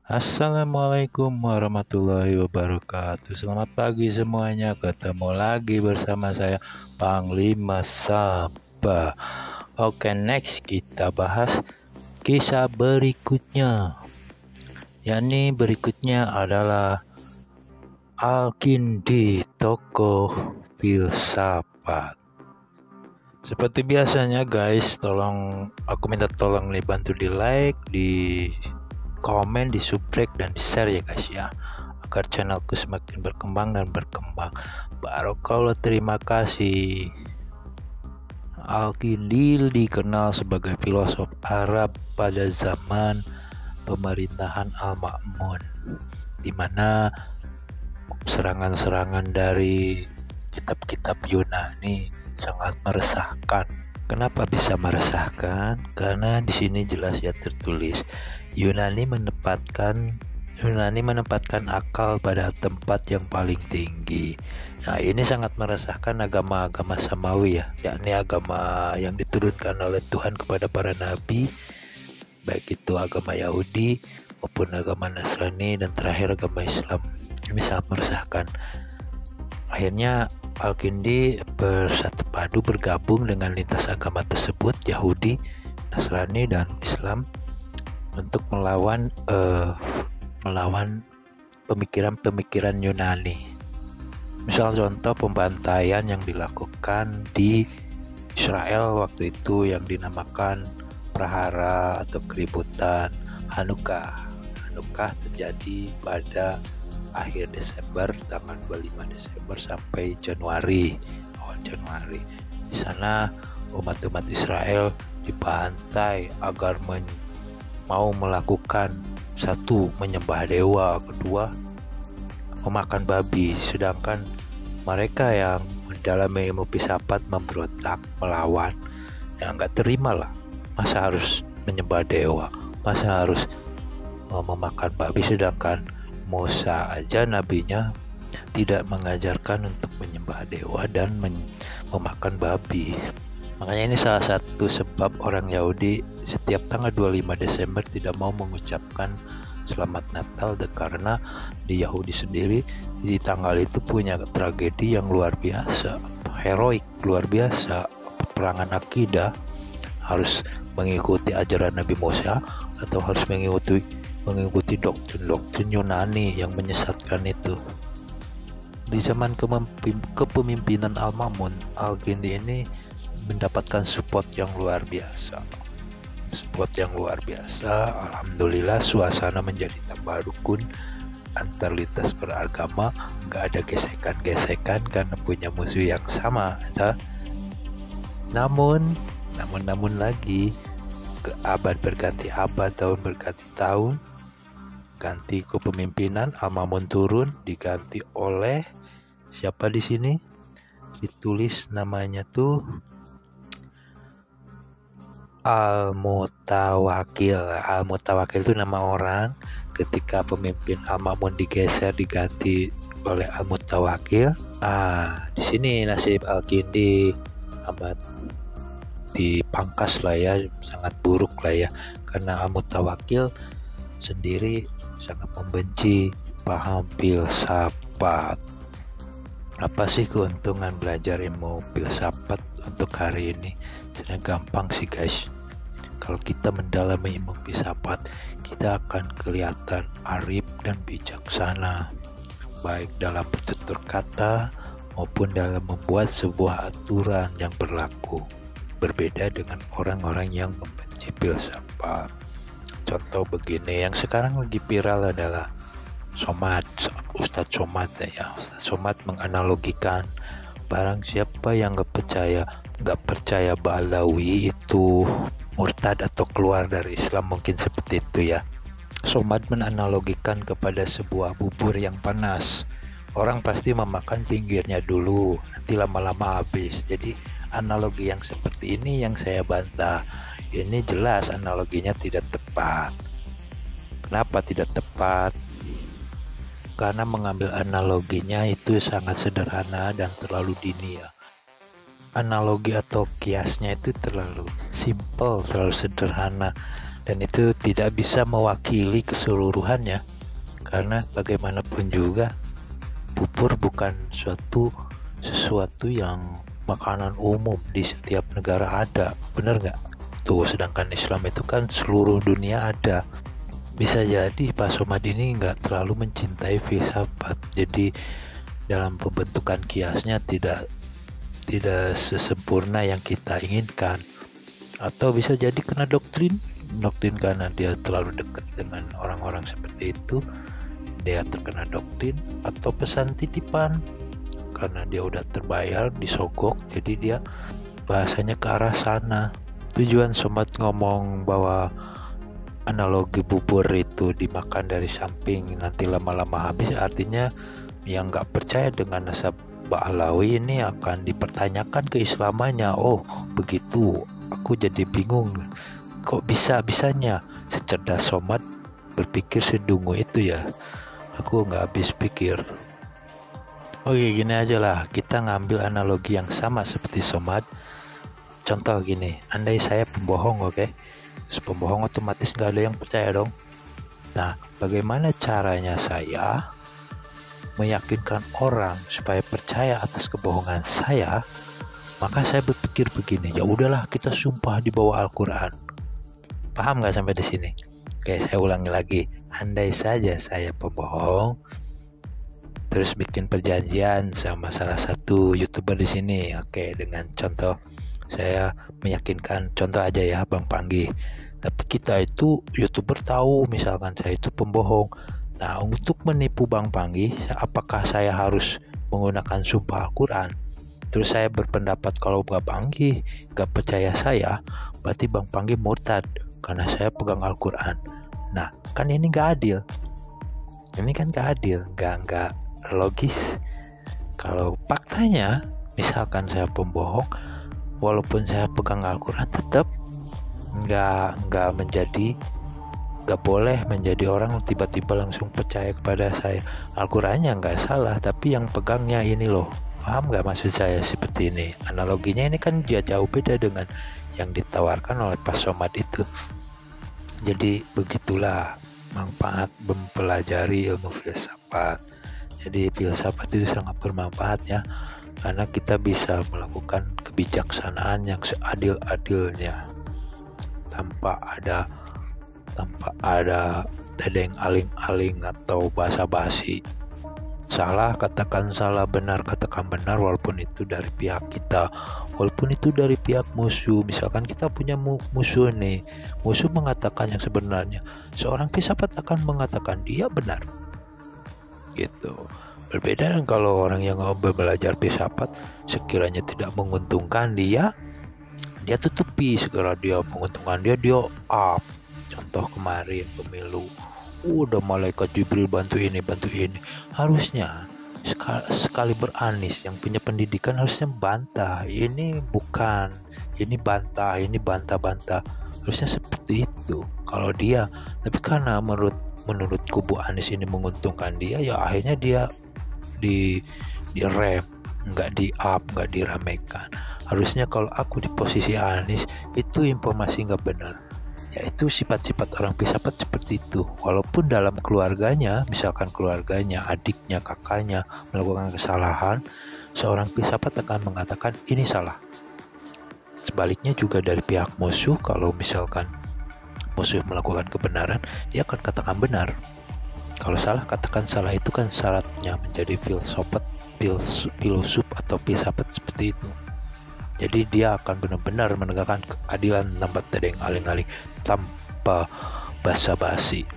Assalamualaikum warahmatullahi wabarakatuh. Selamat pagi semuanya. Ketemu lagi bersama saya Panglima Saba. Oke, next kita bahas kisah berikutnya. Yakni berikutnya adalah Al-Kindi, tokoh filsafat. Seperti biasanya guys, aku minta tolong nih bantu di like, di komen, di subscribe dan di share ya guys ya, agar channelku semakin berkembang dan berkembang. Barokallah, terima kasih. Al-Kindi dikenal sebagai filosof Arab pada zaman pemerintahan Al-Ma'mun, di mana serangan-serangan dari kitab-kitab Yunani sangat meresahkan. Kenapa bisa meresahkan? Karena di sini jelas ya tertulis Yunani menempatkan akal pada tempat yang paling tinggi. Nah, ini sangat meresahkan agama-agama samawi ya, yakni agama yang diturunkan oleh Tuhan kepada para nabi, baik itu agama Yahudi maupun agama Nasrani dan terakhir agama Islam. Ini sangat meresahkan. Akhirnya Al-Kindi bersatu padu bergabung dengan lintas agama tersebut, Yahudi, Nasrani, dan Islam, untuk melawan pemikiran-pemikiran Yunani. Misal contoh pembantaian yang dilakukan di Israel waktu itu yang dinamakan prahara atau keributan Hanukkah. Hanukkah terjadi pada akhir Desember, tanggal 25 Desember sampai awal Januari. Di sana umat-umat Israel dibantai agar mau melakukan satu, menyembah dewa, kedua, memakan babi. Sedangkan mereka yang mendalami ilmu filsafat memberontak, melawan, ya nggak terima lah. Masa harus menyembah dewa, masa harus memakan babi, sedangkan Musa aja nabinya tidak mengajarkan untuk menyembah dewa dan memakan babi. Makanya ini salah satu sebab orang Yahudi setiap tanggal 25 Desember tidak mau mengucapkan Selamat Natal, karena di Yahudi sendiri di tanggal itu punya tragedi yang luar biasa, heroik luar biasa, peperangan akidah, harus mengikuti ajaran Nabi Musa atau harus mengikuti doktrin-doktrin Yunani yang menyesatkan itu. Di zaman kepemimpinan Al-Ma'mun, Al-Kindi ini mendapatkan support yang luar biasa. Alhamdulillah, suasana menjadi tambah rukun antar lintas beragama, nggak ada gesekan-gesekan karena punya musuh yang sama. Namun lagi, abad berganti abad, tahun berganti tahun, ganti kepemimpinan, Al-Ma'mun turun, diganti oleh siapa di sini? Ditulis namanya tuh Al-Mutawakil. Al-Mutawakil itu nama orang. Ketika pemimpin Al-Ma'mun digeser, diganti oleh Al-Mutawakil. Di sini nasib Al-Kindi amat dipangkas lah ya, sangat buruk lah ya, karena Al-Mutawakil sendiri sangat membenci paham filsafat. Apa sih keuntungan belajar ilmu filsafat untuk hari ini? Sebenarnya gampang sih guys. Kalau kita mendalami ilmu filsafat, kita akan kelihatan arif dan bijaksana, baik dalam bertutur kata maupun dalam membuat sebuah aturan yang berlaku. Berbeda dengan orang-orang yang membenci filsafat. Contoh begini, yang sekarang lagi viral adalah Ustadz Somad ya. Ustadz Somad menganalogikan barang siapa yang nggak percaya Ba'alawi itu murtad atau keluar dari Islam, mungkin seperti itu ya. Somad menanalogikan kepada sebuah bubur yang panas. Orang pasti memakan pinggirnya dulu, nanti lama-lama habis. Jadi analogi yang seperti ini yang saya bantah. Ini jelas analoginya tidak tepat. Kenapa tidak tepat? Karena mengambil analoginya itu sangat sederhana dan terlalu dini ya. Analogi atau kiasnya itu terlalu simple, terlalu sederhana. dan itu tidak bisa mewakili keseluruhannya, karena bagaimanapun juga bubur bukan sesuatu yang makanan umum di setiap negara ada, bener nggak? Tuh, sedangkan Islam itu kan seluruh dunia ada. Bisa jadi Pak Somad ini nggak terlalu mencintai filsafat, jadi dalam pembentukan kiasnya tidak sesempurna yang kita inginkan. Atau bisa jadi kena doktrin karena dia terlalu dekat dengan orang-orang seperti itu, dia terkena doktrin. Atau pesan titipan karena dia udah terbayar, disogok, jadi dia bahasanya ke arah sana. Tujuan Somad ngomong bahwa analogi bubur itu dimakan dari samping nanti lama-lama habis, artinya yang nggak percaya dengan nasab Ba'alawi ini akan dipertanyakan keislamannya. Oh begitu, aku jadi bingung, kok bisanya secerdas Somad berpikir sedungu itu ya, aku nggak habis pikir. Oke, gini aja lah, kita ngambil analogi yang sama seperti Somad. Contoh gini, andai saya pembohong, oke? Terus pembohong otomatis nggak ada yang percaya dong. Nah, bagaimana caranya saya meyakinkan orang supaya percaya atas kebohongan saya? Maka saya berpikir begini, ya udahlah kita sumpah di bawah Al-Quran. Paham nggak sampai di sini? Oke, saya ulangi lagi. Andai saja saya pembohong, terus bikin perjanjian sama salah satu YouTuber di sini. Oke, dengan contoh saya meyakinkan, contoh aja ya Bang Panggi. Tapi kita itu YouTuber tahu misalkan saya itu pembohong. Nah, untuk menipu Bang Panggi, apakah saya harus menggunakan sumpah Al-Quran? Terus saya berpendapat kalau Bang Panggi gak percaya saya, berarti Bang Panggi murtad karena saya pegang Al-Quran. Nah, kan ini gak adil. Ini kan gak adil, gak logis. Kalau faktanya, misalkan saya pembohong, walaupun saya pegang Al-Quran, tetap gak boleh menjadi orang tiba-tiba langsung percaya kepada saya. Al-Qurannya nggak salah, tapi yang pegangnya ini loh. Paham nggak maksud saya seperti ini? Analoginya ini kan jauh beda dengan yang ditawarkan oleh Pak Somad itu. Jadi begitulah manfaat mempelajari ilmu filsafat. Jadi filsafat itu sangat bermanfaat ya, karena kita bisa melakukan kebijaksanaan yang seadil-adilnya tanpa ada tedeng aling-aling atau basa-basi. Salah katakan salah, benar katakan benar, walaupun itu dari pihak kita, walaupun itu dari pihak musuh. Misalkan kita punya musuh nih, musuh mengatakan yang sebenarnya, seorang filsafat akan mengatakan dia benar gitu. Berbeda dengan kalau orang yang belajar filsafat, sekiranya tidak menguntungkan dia tutupi, segera dia menguntungkan dia up. Contoh kemarin pemilu, udah malaikat Jibril bantu ini. Harusnya sekali beranis yang punya pendidikan harusnya bantah. Ini bukan, ini bantah. Harusnya seperti itu kalau dia. Tapi karena menurut kubu Anies ini menguntungkan dia, ya akhirnya dia di rem, nggak di up, nggak diramaikan. Harusnya kalau aku di posisi Anies, itu informasi nggak benar. Yaitu sifat-sifat orang filsafat seperti itu. Walaupun dalam keluarganya, misalkan keluarganya, adiknya, kakaknya melakukan kesalahan, seorang filsafat akan mengatakan ini salah. Sebaliknya juga dari pihak musuh, kalau misalkan musuh melakukan kebenaran, dia akan katakan benar. Kalau salah, katakan salah. Itu kan syaratnya menjadi filosof atau filsafat seperti itu. Jadi dia akan benar-benar menegakkan keadilan tanpa tedeng aling-aling, tanpa basa-basi.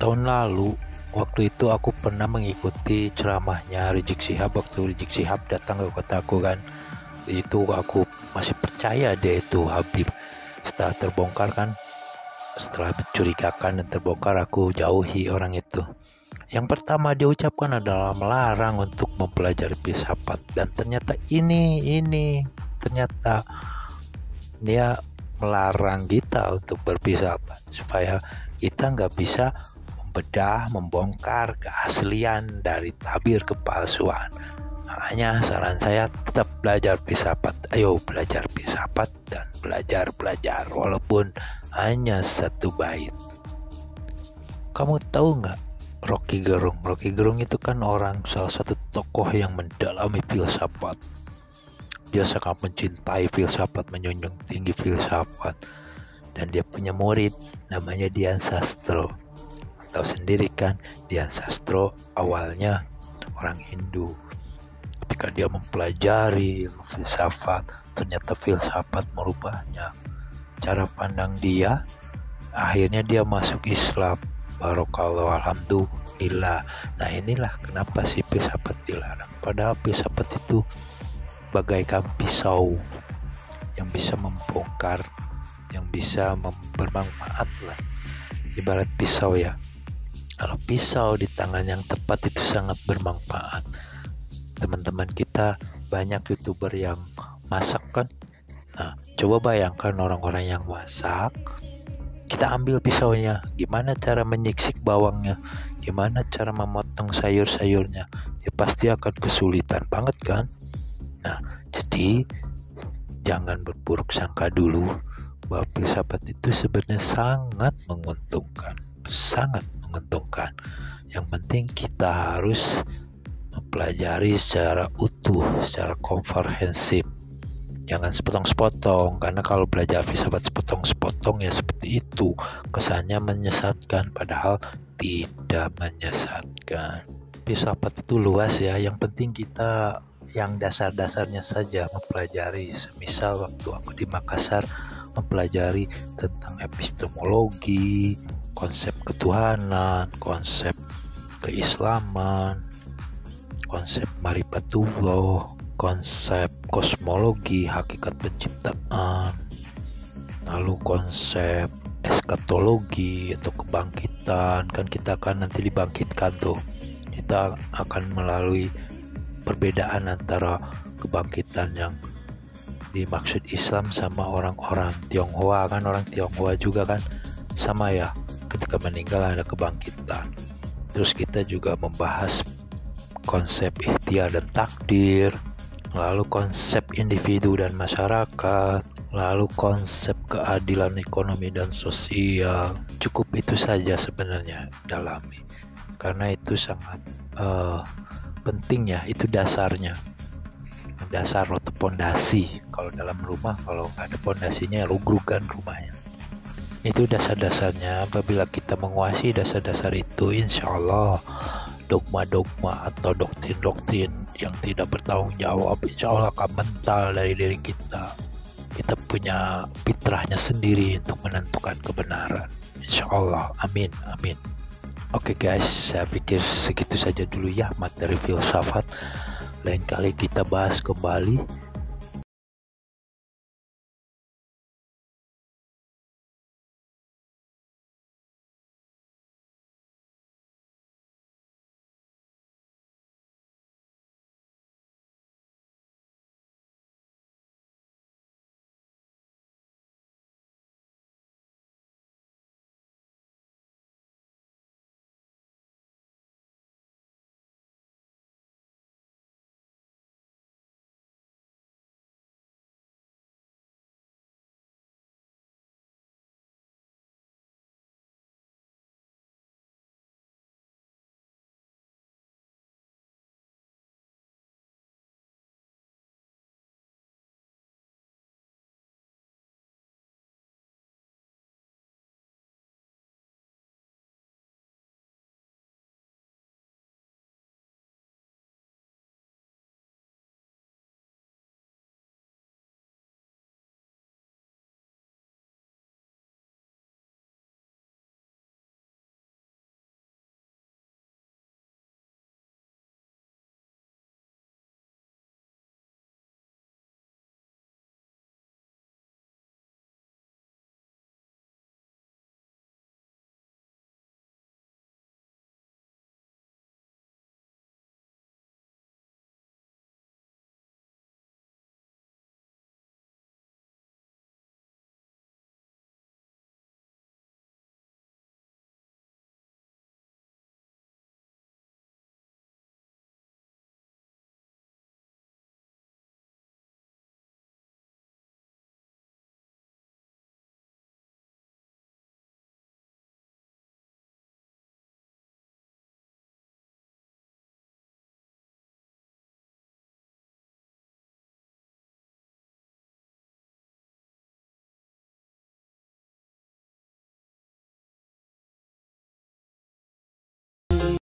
Tahun lalu, waktu itu aku pernah mengikuti ceramahnya Rizik Syihab. Waktu Rizik Syihab datang ke kotaku kan, itu aku masih percaya dia itu Habib. Setelah terbongkar kan, setelah mencurigakan dan terbongkar, aku jauhi orang itu. Yang pertama dia ucapkan adalah melarang untuk mempelajari filsafat, dan ternyata ternyata dia melarang kita untuk berfilsafat supaya kita nggak bisa membedah, membongkar keaslian dari tabir kepalsuan. Makanya saran saya tetap belajar filsafat. Ayo belajar filsafat dan belajar walaupun hanya satu bait. Kamu tahu nggak Rocky Gerung? Rocky Gerung itu kan salah satu tokoh yang mendalami filsafat. Dia sangat mencintai filsafat, menjunjung tinggi filsafat. Dan dia punya murid namanya Dian Sastro. Tahu sendiri kan, Dian Sastro awalnya orang Hindu. Ketika dia mempelajari filsafat, ternyata filsafat merubahnya. Cara pandang dia, akhirnya dia masuk Islam. Barokallah, alhamdulillah. Nah inilah kenapa sih filsafat dilarang. Padahal filsafat itu bagaikan pisau yang bisa membongkar, yang bisa bermanfaat lah. Ibarat pisau ya. Kalau pisau di tangan yang tepat itu sangat bermanfaat. Teman-teman kita banyak YouTuber yang masak kan. Nah, coba bayangkan orang-orang yang masak. Kita ambil pisaunya, gimana cara menyiksik bawangnya, gimana cara memotong sayur-sayurnya, ya pasti akan kesulitan banget kan. Nah, jadi jangan berburuk sangka dulu bahwa filsafat itu sebenarnya sangat menguntungkan. Yang penting kita harus mempelajari secara utuh, secara komprehensif. Jangan sepotong-sepotong, karena kalau belajar filsafat sepotong-sepotong ya seperti itu, kesannya menyesatkan, padahal tidak menyesatkan. Filsafat itu luas ya, yang penting kita yang dasar-dasarnya saja mempelajari. Semisal waktu aku di Makassar mempelajari tentang epistemologi, konsep ketuhanan, konsep keislaman, konsep marifatullah, konsep kosmologi, hakikat penciptaan, lalu konsep eskatologi atau kebangkitan. Kan kita akan nanti dibangkitkan tuh. Kita akan melalui perbedaan antara kebangkitan yang dimaksud Islam sama orang-orang Tionghoa kan. Orang Tionghoa juga kan sama ya, ketika meninggal ada kebangkitan. Terus kita juga membahas konsep ikhtiar dan takdir, lalu konsep individu dan masyarakat, lalu konsep keadilan ekonomi dan sosial. Cukup itu saja sebenarnya dalami, karena itu sangat penting ya, itu dasarnya, dasar atau pondasi. Kalau dalam rumah, kalau nggak ada pondasinya rugruk kan rumahnya. Itu dasar-dasarnya. Apabila kita menguasai dasar-dasar itu, insya Allah dogma-dogma atau doktrin-doktrin yang tidak bertanggung jawab insya Allah akan mental dari diri kita. Kita punya fitrahnya sendiri untuk menentukan kebenaran, insya Allah. Amin, amin. Oke guys, saya pikir segitu saja dulu ya materi filsafat. Lain kali kita bahas kembali